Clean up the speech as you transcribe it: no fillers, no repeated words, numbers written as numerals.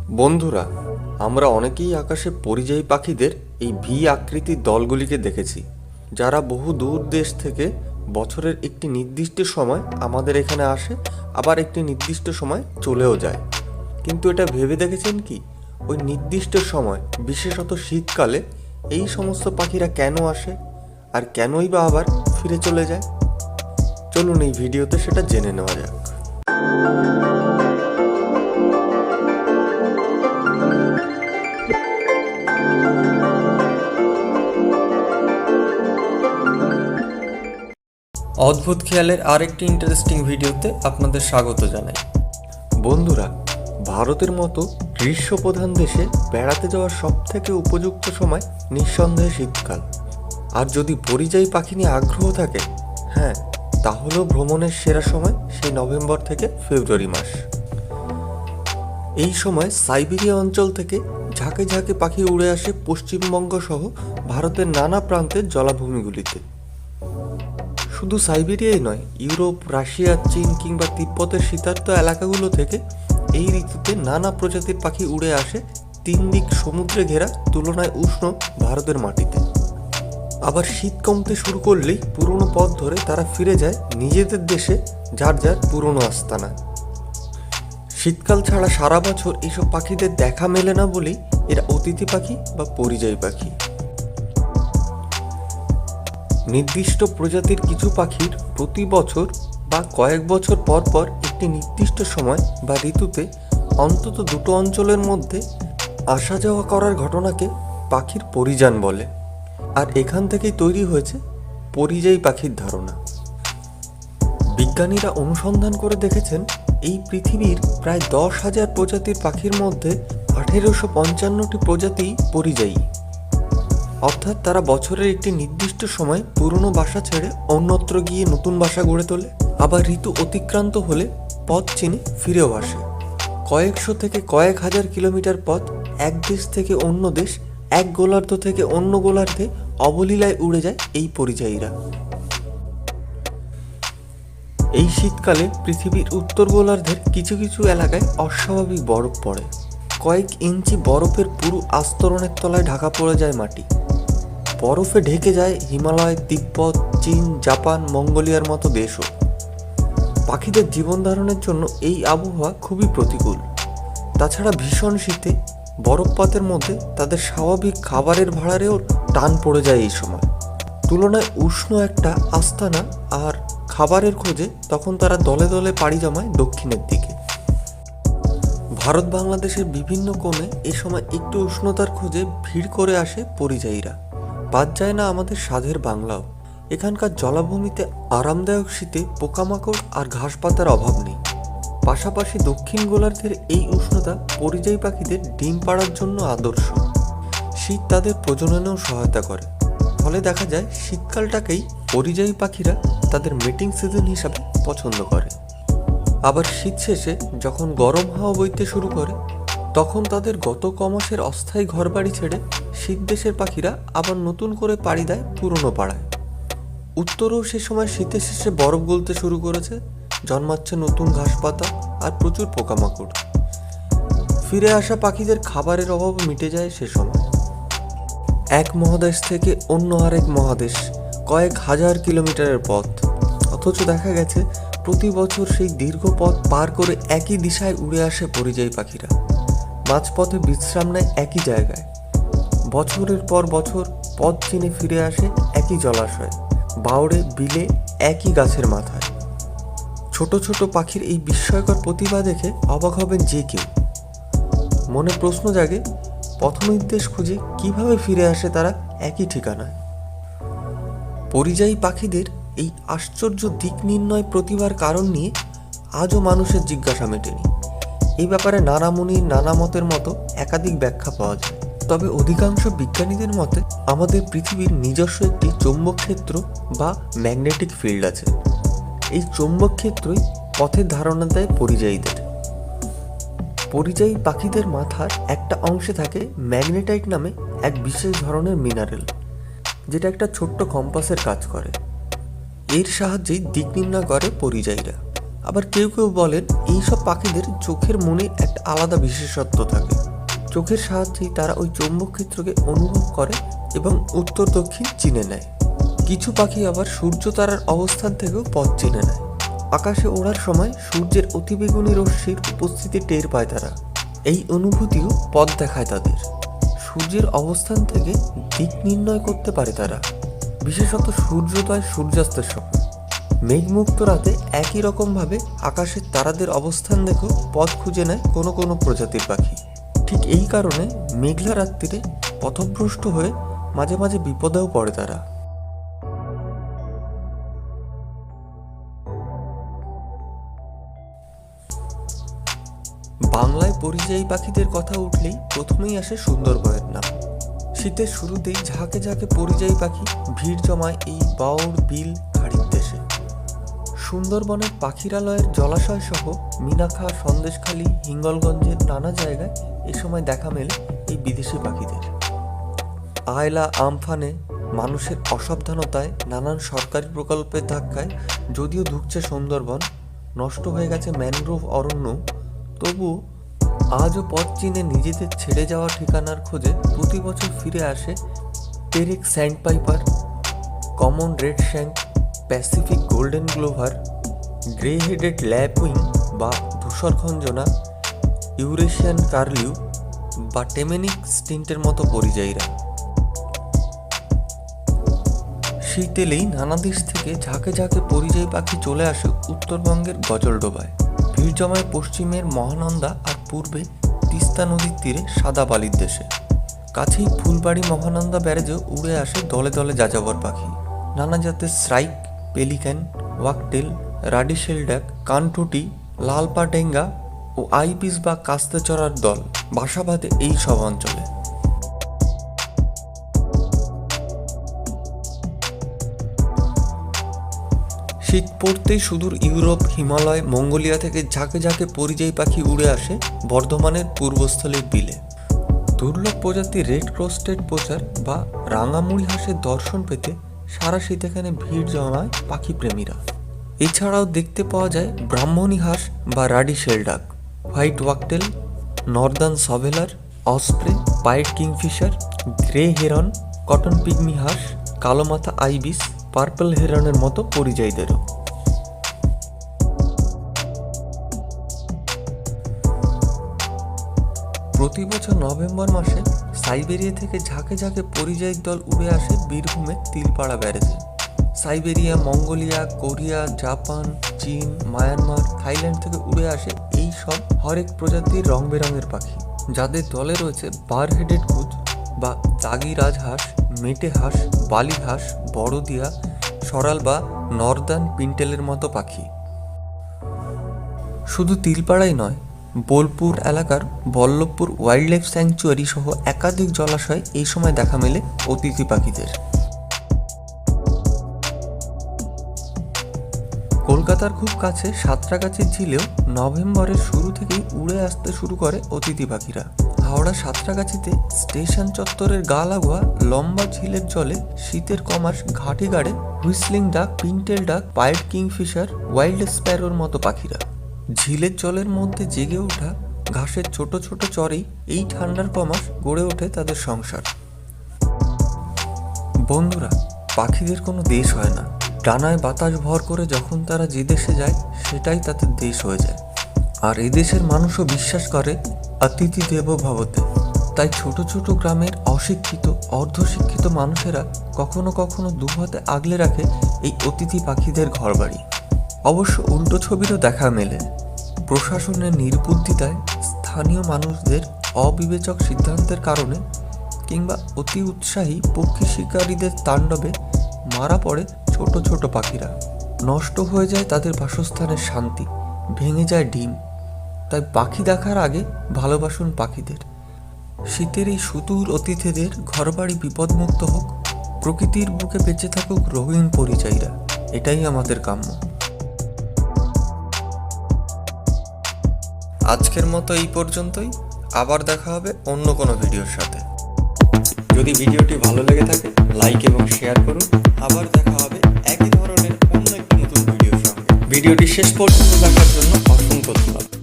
বন্ধুরা, আমরা অনেকেই আকাশে পরিযায়ী পাখিদের এই ভি আকৃতির দলগুলিকে দেখেছি, যারা বহু দূর দেশ থেকে বছরের একটি নির্দিষ্ট সময় আমাদের এখানে আসে, আবার একটি নির্দিষ্ট সময় চলেও যায়। কিন্তু এটা ভেবে দেখেছেন কি, ওই নির্দিষ্ট সময়, বিশেষত শীতকালে, এই সমস্ত পাখিরা কেন আসে আর কেনই বা আবার ফিরে চলে যায়? চলুন এই ভিডিওতে সেটা জেনে নেওয়া যাক। অদ্ভুত খেয়ালের আরেকটি ইন্টারেস্টিং ভিডিওতে আপনাদের স্বাগত জানাই। বন্ধুরা, ভারতের মতো গ্রীষ্মপ্রধান দেশে বেড়াতে যাওয়ার সবথেকে উপযুক্ত সময় নিঃসন্দেহে শীতকাল। আর যদি পরিযায়ী পাখি নিয়ে আগ্রহ থাকে, তাহলেও ভ্রমণের সেরা সময় সেই নভেম্বর থেকে ফেব্রুয়ারি মাস। এই সময় সাইবেরিয়া অঞ্চল থেকে ঝাঁকে ঝাঁকে পাখি উড়ে আসে পশ্চিমবঙ্গ সহ ভারতের নানা প্রান্তের জলাভূমিগুলিতে। শুধু সাইবেরিয়াই নয়, ইউরোপ, রাশিয়া, চীন কিংবা তিব্বতের শীতার্ত এলাকাগুলো থেকে এই ঋতুতে নানা প্রজাতির পাখি উড়ে আসে 3 দিক সমুদ্রে ঘেরা তুলনায় উষ্ণ ভারতের মাটিতে। আবার শীত কমতে শুরু করলেই পুরনো পথ ধরে তারা ফিরে যায় নিজেদের দেশে, যার যার পুরনো আস্তানায়। শীতকাল ছাড়া সারা বছর এইসব পাখিদের দেখা মেলে না বলেই এরা অতিথি পাখি বা পরিযায়ী পাখি। নির্দিষ্ট প্রজাতির কিছু পাখির প্রতি বছর বা কয়েক বছর পর পর একটি নির্দিষ্ট সময় বা ঋতুতে অন্তত দুটো অঞ্চলের মধ্যে আসা যাওয়া করার ঘটনাকে পাখির পরিযান বলে। আর এখান থেকেই তৈরি হয়েছে পরিযায়ী পাখির ধারণা। বিজ্ঞানীরা অনুসন্ধান করে দেখেছেন, এই পৃথিবীর প্রায় 10,000 প্রজাতির পাখির মধ্যে 1855টি প্রজাতিই পরিযায়ী, অর্থাৎ তারা বছরের একটি নির্দিষ্ট সময় পুরনো বাসা ছেড়ে অন্যত্র গিয়ে নতুন বাসা গড়ে তোলে, আবার ঋতু অতিক্রান্ত হলে পথ চিনে ফিরেও আসে। কয়েকশো থেকে কয়েক হাজার কিলোমিটার পথ এক দেশ থেকে অন্য দেশ, এক গোলার্ধ থেকে অন্য গোলার্ধে অবলীলায় উড়ে যায় এই পরিযায়ীরা। এই শীতকালে পৃথিবীর উত্তর গোলার্ধের কিছু কিছু এলাকায় অস্বাভাবিক বরফ পড়ে। কয়েক ইঞ্চি বরফের পুরো আস্তরণের তলায় ঢাকা পড়ে যায় মাটি। বরফে ঢেকে যায় হিমালয়, তিব্বত, চীন, জাপান, মঙ্গোলিয়ার মতো দেশও। পাখিদের জীবন ধারণের জন্য এই আবহাওয়া খুবই প্রতিকূল। তাছাড়া ভীষণ শীতে বরফপাতের মধ্যে তাদের স্বাভাবিক খাবারের ভাঁড়ারেও টান পড়ে যায় এই সময়। তুলনায় উষ্ণ একটা আস্তানা আর খাবারের খোঁজে তখন তারা দলে দলে পাড়ি জমায় দক্ষিণের দিকে। ভারত বাংলাদেশের বিভিন্ন কোণে এ সময় একটু উষ্ণতার খোঁজে ভিড় করে আসে পরিযায়ীরা। বাদ যায় না আমাদের স্বাদের বাংলাও। এখানকার জলাভূমিতে আরামদায়ক শীতে পোকামাকড় আর ঘাস পাতার অভাব নেই। পাশাপাশি দক্ষিণ গোলার্ধের এই উষ্ণতা পরিযায়ী পাখিদের ডিম পাড়ার জন্য আদর্শ। শীত তাদের প্রজননেও সহায়তা করে, ফলে দেখা যায় শীতকালটাকেই পরিযায়ী পাখিরা তাদের মিটিং সিজন হিসাবে পছন্দ করে। আবার শীত শেষে যখন গরম হাওয়া বইতে শুরু করে, তখন তাদের গত কমাসের অস্থায়ী ঘরবাড়ি ছেড়ে শীত দেশের পাখিরা আবার নতুন করে পাড়ি দেয় পুরনো পাড়ায়। উত্তরেও সে সময় শীতের শেষে বরফ গলতে শুরু করেছে, জন্মাচ্ছে নতুন ঘাস পাতা আর প্রচুর পোকামাকড়। ফিরে আসা পাখিদের খাবারের অভাব মিটে যায় সে সময়। এক মহাদেশ থেকে অন্য আরেক মহাদেশ কয়েক হাজার কিলোমিটারের পথ, অথচ দেখা গেছে প্রতি বছর সেই দীর্ঘ পথ পার করে একই দিশায় উড়ে আসে পরিযায়ী পাখিরা। মাঝপথে বিশ্রাম নেয় একই জায়গায়, বছরের পর বছর পথ চিনে ফিরে আসে একই জলাশয়ে, বাউড়ে, বিলে, একই গাছের মাথায়। ছোট ছোট পাখির এই বিস্ময়কর প্রতিভা দেখে অবাক হবেন যে কেউ। মনে প্রশ্ন জাগে, পথ নির্দেশ খুঁজে কিভাবে ফিরে আসে তারা একই ঠিকানায়? পরিযায়ী পাখিদের এই আশ্চর্য দিক নির্ণয় প্রতিভার কারণ নিয়ে আজও মানুষের জিজ্ঞাসা মেটেনি। এই ব্যাপারে নানা মুনির নানা মতের মতো একাধিক ব্যাখ্যা পাওয়া যায়। তবে অধিকাংশ বিজ্ঞানীদের মতে আমাদের পৃথিবীর নিজস্ব একটি চৌম্বক ক্ষেত্র বা ম্যাগনেটিক ফিল্ড আছে। এই চৌম্বক ক্ষেত্রই পথের ধারণা দেয় পরিযায়ীদের। পরিযায়ী পাখিদের মাথার একটা অংশে থাকে ম্যাগনেটাইট নামে এক বিশেষ ধরনের মিনারেল, যেটা একটা ছোট্ট কম্পাসের কাজ করে। এর সাহায্যেই দিক নির্ণয় করে পরিযায়ীরা। আবার কেউ কেউ বলেন এইসব পাখিদের চোখের মনে একটা আলাদা বিশেষত্ব থাকে। চোখের সাহায্যেই তারা ওই চৌম্বক ক্ষেত্রকে অনুভব করে এবং উত্তর দক্ষিণ চিনে নেয়। কিছু পাখি আবার সূর্য তারার অবস্থান থেকেও পথ চিনে নেয়। আকাশে ওড়ার সময় সূর্যের অতিবেগুনি রশ্মির উপস্থিতি টের পায় তারা। এই অনুভূতিও পথ দেখায় তাদের। সূর্যের অবস্থান থেকে দিক নির্ণয় করতে পারে তারা, বিশেষত সূর্যোদয় সূর্যাস্তের সময়। মেঘমুক্ত রাতে একই রকমভাবে আকাশের তারাদের অবস্থান দেখেও পথ খুঁজে নেয় কোনো কোনো প্রজাতির পাখি। ঠিক এই কারণে মেঘলা রাত্রিরে পথভ্রষ্ট হয়ে মাঝে মাঝে বিপদেও পড়ে তারা। বাংলায় পরিযায়ী পাখিদের কথা উঠলেই প্রথমেই আসে সুন্দরবনের নাম। শীতের শুরুতেই ঝাঁকে ঝাঁকে পরিযায়ী পাখি ভিড় জমায় এই বাওড় বিল খাড়ির দেশে। সুন্দরবনের পাখিরালয়ের জলাশয় সহ মিনাখা, সন্দেশখালী, হিঙ্গলগঞ্জের নানা জায়গায় এ সময় দেখা মেলে এই বিদেশি পাখিদের। আয়লা আমফানে মানুষের অসাবধানতায়, নানান সরকারি প্রকল্পের ধাক্কায় যদিও ধুঁকছে সুন্দরবন, নষ্ট হয়ে গেছে ম্যানগ্রোভ অরণ্য, তবুও আজও পথ চিনে নিজেদের ছেড়ে যাওয়া ঠিকানার খোঁজে প্রতি বছর ফিরে আসে Terek sandpiper, common redshank, Pacific golden plover, grey headed lapwing বা ধূসরখঞ্জনা, ইউরেশিয়ান কার্লিউ বা টেমেনিক স্টিন্টের মতো পরিযায়ীরা। শীত এলেই নানা দেশ থেকে ঝাঁকে ঝাঁকে পরিযায়ী পাখি চলে আসে উত্তরবঙ্গের গজলডোবায়। ভিড় জমায় পশ্চিমের মহানন্দা আর পূর্বে তিস্তা নদীর তীরে সাদা বালির দেশে। কাছেই ফুলবাড়ি মহানন্দা ব্যারেজেও উড়ে আসে দলে দলে যাযাবর পাখি। নানা জাতের শ্রাইক, পেলিক্যান, ওয়াকটেল, রাডিশেল ডাক, কানঠুটি, লাল পা ডেঙ্গা ও আইপিস বা কাস্তে চড়ার দল বাসা বাঁধে এই সব অঞ্চলে। শীত পড়তেই সুদূর ইউরোপ, হিমালয়, মঙ্গোলিয়া থেকে ঝাঁকে ঝাঁকে পরিযায়ী পাখি উড়ে আসে বর্ধমানের পূর্বস্থলীর বিলে। দুর্লভ প্রজাতির রেড ক্রস্টেড পোচার বা রাঙামুড়ি হাঁসের দর্শন পেতে সারা শীত এখানে ভিড় জমায় পাখি প্রেমীরা। এছাড়াও দেখতে পাওয়া যায় ব্রাহ্মণী হাঁস বা ruddy shelduck, white wagtail, northern shoveler, osprey, pied kingfisher, grey heron, cotton pygmy হাঁস, কালো মাথা আইবিস, পার্পল হেরনের মতো পরিযায়ীদেরও। প্রতি বছর নভেম্বর মাসে সাইবেরিয়া থেকে ঝাঁকে ঝাঁকে পরিযায়ী দল উড়ে আসে বীরভূমের তিলপাড়া ব্যারেজে। সাইবেরিয়া, মঙ্গোলিয়া, কোরিয়া, জাপান, চীন, মায়ানমার, থাইল্যান্ড থেকে উড়ে আসে এই সব হরেক প্রজাতির রং বেরঙের পাখি, যাদের দলে রয়েছে বার হেডেড কুচ বা দাগি রাজহাঁস, মেটে হাঁস, বালি হাঁস, বড়দিয়া, সরাল বা নর্দার্ন পিন্টেলের মতো পাখি। শুধু তিলপাড়াই নয়, বোলপুর এলাকার বল্লভপুর ওয়াইল্ড লাইফ স্যাংচুয়ারি সহ একাধিক জলাশয় এই সময় দেখা মেলে অতিথি পাখিদের। কলকাতার খুব কাছে সাঁতরাগাছির ঝিলেও নভেম্বরের শুরু থেকেই উড়ে আসতে শুরু করে অতিথি পাখিরা। হাওড়া সাঁতরাগাছিতে স্টেশন চত্বরের গা লাগোয়া লম্বা ঝিলের জলে শীতের কমাস ঘাটে গাড়ে হুইসলিং ডাক, পিন্টেল ডাক, পাইট কিংফিশার, ওয়াইল্ড স্প্যারোর মতো পাখিরা। ঝিলের জলের মধ্যে জেগে ওঠা ঘাসের ছোট ছোট চরেই এই ঠান্ডার কমাস গড়ে ওঠে তাদের সংসার। বন্ধুরা, পাখিদের কোনো দেশ হয় না। ডানায় বাতাস ভর করে যখন তারা যে দেশে যায় সেটাই তাদের দেশ হয়ে যায়। আর এদেশের মানুষও বিশ্বাস করে অতিথি দেবো ভবতে। তাই ছোট ছোট গ্রামের অশিক্ষিত, অর্ধশিক্ষিত মানুষেরা কখনো কখনো দুহাতে আগলে রাখে এই অতিথি পাখিদের ঘরবাড়ি। অবশ্য উল্টো ছবিরও দেখা মেলে। প্রশাসনের নির্বুদ্ধিতায়, স্থানীয় মানুষদের অবিবেচক সিদ্ধান্তের কারণে কিংবা অতি উৎসাহী পক্ষী শিকারীদের তাণ্ডবে মারা পড়ে ছোট ছোট পাখিরা। নষ্ট হয়ে যায় তাদের বাসস্থানের শান্তি, ভেঙে যায় ডিম। তাই পাখি দেখার আগে ভালোবাসুন পাখিদের। শীতের এই সুদূর অতিথিদের ঘরবাড়ি বিপদমুক্ত হোক, প্রকৃতির বুকে বেঁচে থাকুক রঙিন পরিযায়ীরা, এটাই আমাদের কাম্য। আজকের মতো এই পর্যন্তই। আবার দেখা হবে অন্য কোনো ভিডিওর সাথে। যদি ভিডিওটি ভালো লেগে থাকে লাইক এবং শেয়ার করুন। আবার দেখা হবে একই ধরনের অন্য একটি নতুন ভিডিওর সঙ্গে। ভিডিওটি শেষ পর্যন্ত দেখার জন্য অসংখ্য ধন্যবাদ।